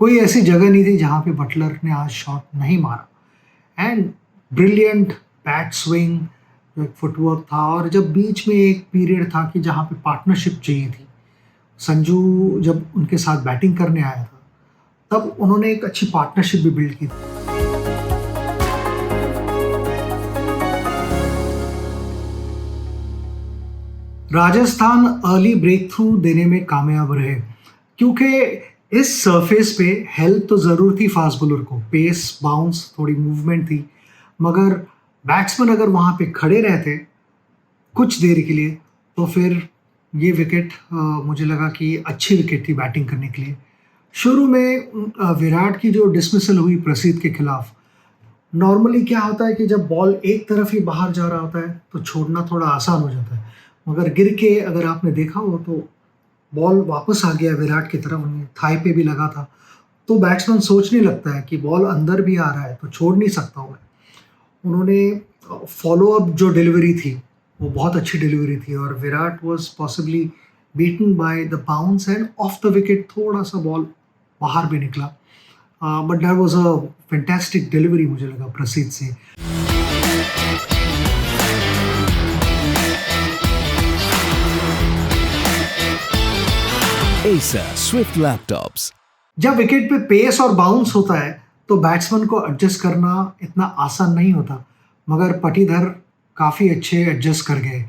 कोई ऐसी जगह नहीं थी जहाँ पे बटलर ने आज शॉट नहीं मारा। एंड ब्रिलियंट बैट स्विंग, जो एक फुटवर्क था, और जब बीच में एक पीरियड था कि जहाँ पे पार्टनरशिप चाहिए थी, संजू जब उनके साथ बैटिंग करने आया था, तब उन्होंने एक अच्छी पार्टनरशिप भी बिल्ड की थी। राजस्थान अर्ली ब्रेक थ्रू देने में कामयाब रहे, क्योंकि इस सरफेस पे हेल्प तो ज़रूर थी फास्ट बॉलर को, पेस, बाउंस, थोड़ी मूवमेंट थी, मगर बैट्समैन अगर वहाँ पे खड़े रहते कुछ देर के लिए तो फिर ये विकेट मुझे लगा कि अच्छी विकेट थी बैटिंग करने के लिए। शुरू में विराट की जो डिसमिसल हुई प्रसिद्ध के खिलाफ, नॉर्मली क्या होता है कि जब बॉल एक तरफ ही बाहर जा रहा होता है तो छोड़ना थोड़ा आसान हो जाता है, मगर गिर के अगर आपने देखा हो तो बॉल वापस आ गया विराट की तरफ, उन्हें थाई पे भी लगा था, तो बैट्समैन सोचने लगता है कि बॉल अंदर भी आ रहा है तो छोड़ नहीं सकता हूँ मैं। उन्होंने फॉलो अप जो डिलीवरी थी वो बहुत अच्छी डिलीवरी थी, और Virat was possibly beaten by the bounce end of the wicket थोड़ा सा बॉल बाहर भी निकला, but that was a fantastic delivery मुझे लगा प्रसिद्ध से। Acer Swift Laptops. जब विकेट पे पेस और बाउंस होता है तो बैट्समैन को एडजस्ट करना इतना आसान नहीं होता, मगर पटीधर काफ़ी अच्छे एडजस्ट कर गए।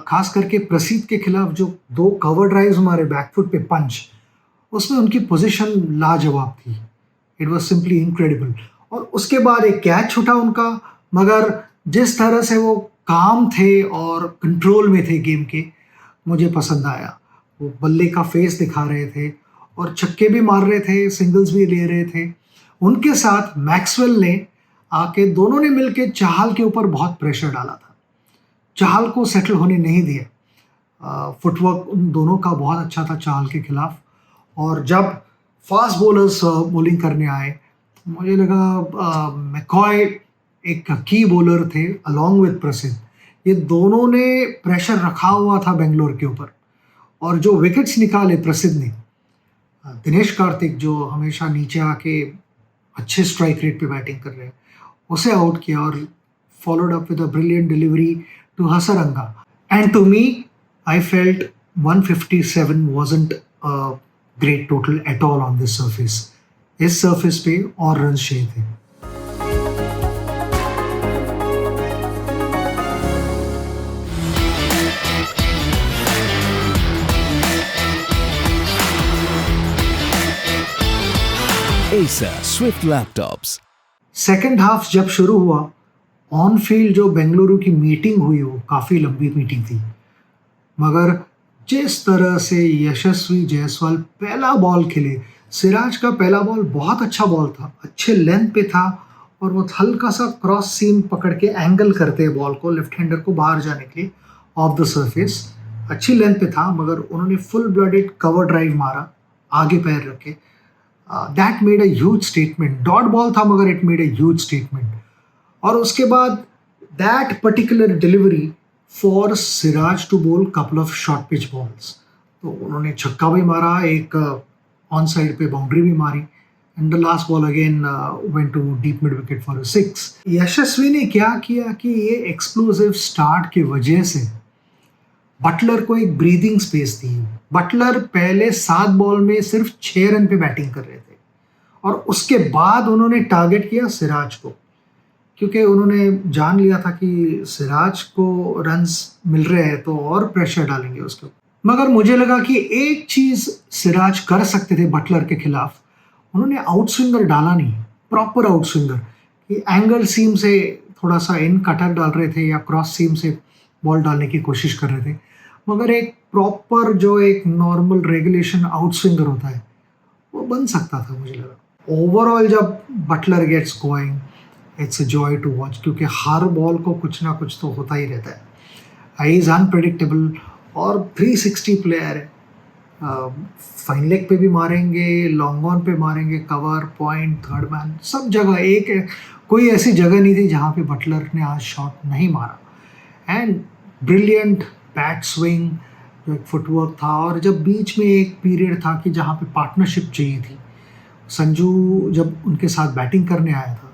खास करके प्रसिद्ध के खिलाफ जो 2 कवर ड्राइव्स हमारे बैकफुट पे पंच, उसमें उनकी पोजीशन लाजवाब थी। It was simply incredible. और उसके बाद एक कैच छूटा उनका, मगर जिस तरह से वो काम थे और कंट्रोल में थे गेम के, मुझे पसंद आया। वो बल्ले का फेस दिखा रहे थे और छक्के भी मार रहे थे, सिंगल्स भी ले रहे थे। उनके साथ मैक्सवेल ने आके, दोनों ने मिलके चाहल के ऊपर बहुत प्रेशर डाला था, चाहल को सेटल होने नहीं दिया। फुटवर्क उन दोनों का बहुत अच्छा था चाहल के खिलाफ। और जब फास्ट बॉलर्स बॉलिंग करने आए, मुझे लगा मैकॉय एक की बॉलर थे अलॉन्ग विद प्रसिद्ध, ये दोनों ने प्रेशर रखा हुआ था बेंगलोर के ऊपर। और जो विकेट्स निकाले प्रसिद्ध ने, दिनेश कार्तिक जो हमेशा नीचे आके अच्छे स्ट्राइक रेट पे बैटिंग कर रहे हैं, उसे आउट किया और followed up with a brilliant delivery to Hasaranga. And to me I felt 157 wasn't a great total at all on this surface. इस सरफेस पे और रन चाहिए थे। Acer Swift Laptops. Second half जब शुरू हुआ, ऑन फील्ड जो बेंगलुरु की मीटिंग हुई वो काफ़ी लंबी मीटिंग थी, मगर जिस तरह से यशस्वी जायसवाल पहला बॉल खेले, सिराज का पहला बॉल बहुत अच्छा बॉल था, अच्छे लेंथ पे था, और वो हल्का सा क्रॉस सीम पकड़ के एंगल करते हैं बॉल को लेफ्ट हैंडर को बाहर जाने के लिए ऑफ द सरफेस, अच्छी लेंथ पे था, मगर उन्होंने फुल ब्लडेड कवर ड्राइव मारा आगे पैर रखे। That made a huge statement. Dot ball था मगर it made a huge statement. और उसके बाद that particular delivery for Siraj to bowl couple of short pitch balls, तो उन्होंने छक्का भी मारा, एक ऑन साइड पे बाउंड्री भी मारी, and the last ball again went to deep mid wicket for 6। Yashasvi ने क्या किया कि ये एक्सप्लोसिव स्टार्ट की वजह से बटलर को एक ब्रीदिंग स्पेस दी। बटलर पहले 7 बॉल में सिर्फ 6 रन पे बैटिंग कर रहे थे, और उसके बाद उन्होंने टारगेट किया सिराज को, क्योंकि उन्होंने जान लिया था कि सिराज को रन्स मिल रहे हैं तो और प्रेशर डालेंगे उसके ऊपर। मगर मुझे लगा कि एक चीज़ सिराज कर सकते थे बटलर के खिलाफ, उन्होंने आउट स्विंगर डाला नहीं, प्रॉपर आउट स्विंगर, कि एंगल सीम से थोड़ा सा इन कटर डाल रहे थे या क्रॉस सीम से बॉल डालने की कोशिश कर रहे थे, मगर एक प्रॉपर जो एक नॉर्मल रेगुलेशन आउट स्विंगर होता है वो बन सकता था मुझे लगा। ओवरऑल जब Buttler gets going, it's a joy to watch, क्योंकि हर बॉल को कुछ ना कुछ तो होता ही रहता है। ही इज़ अनप्रेडिक्टेबल और 360 प्लेयर है। फाइन लेग पे भी मारेंगे, लॉन्ग ऑन पे मारेंगे, कवर, पॉइंट, थर्ड मैन, सब जगह एक है। कोई ऐसी जगह नहीं थी जहाँ पे बटलर ने आज शॉट नहीं मारा। एंड ब्रिलियंट बैट स्विंग, जो एक फुटवर्क था, और जब बीच में एक पीरियड था कि जहाँ पे पार्टनरशिप चाहिए थी, संजू जब उनके साथ बैटिंग करने आया था,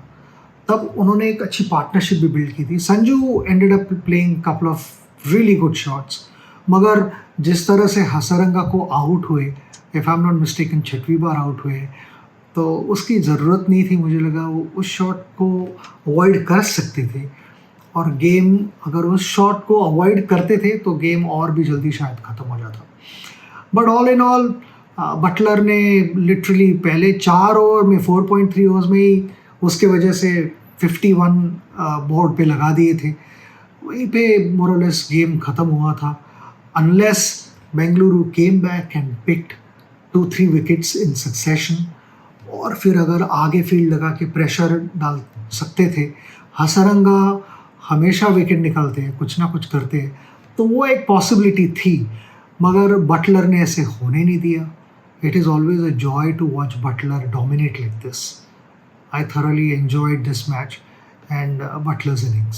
तब उन्होंने एक अच्छी पार्टनरशिप भी बिल्ड की थी। Sanju ended up playing couple of really good shots, मगर जिस तरह से हसरंगा को आउट हुए, if I am not mistaken 6वीं बार आउट हुए, तो उसकी ज़रूरत नहीं थी। मुझे लगा वो उस शॉट को अवॉइड कर सकते थे, और गेम अगर उस शॉट को अवॉइड करते थे तो गेम और भी जल्दी शायद ख़त्म हो जाता। But all in all Buttler ने लिटरली पहले 4 ओवर में 4.3 ओवर्स में ही उसके वजह से 51 बोर्ड पे लगा दिए थे। वहीं पे मोर और लेस गेम ख़त्म हुआ था, unless Bengaluru came back and picked 2-3 wickets in succession, और फिर अगर आगे फील्ड लगा के प्रेशर डाल सकते थे। हसरंगा हमेशा विकेट निकालते हैं, कुछ ना कुछ करते हैं, तो वो एक पॉसिबिलिटी थी, मगर बटलर ने ऐसे होने नहीं दिया। It is always a joy to watch Buttler dominate like this. I thoroughly enjoyed this match and Butler's innings.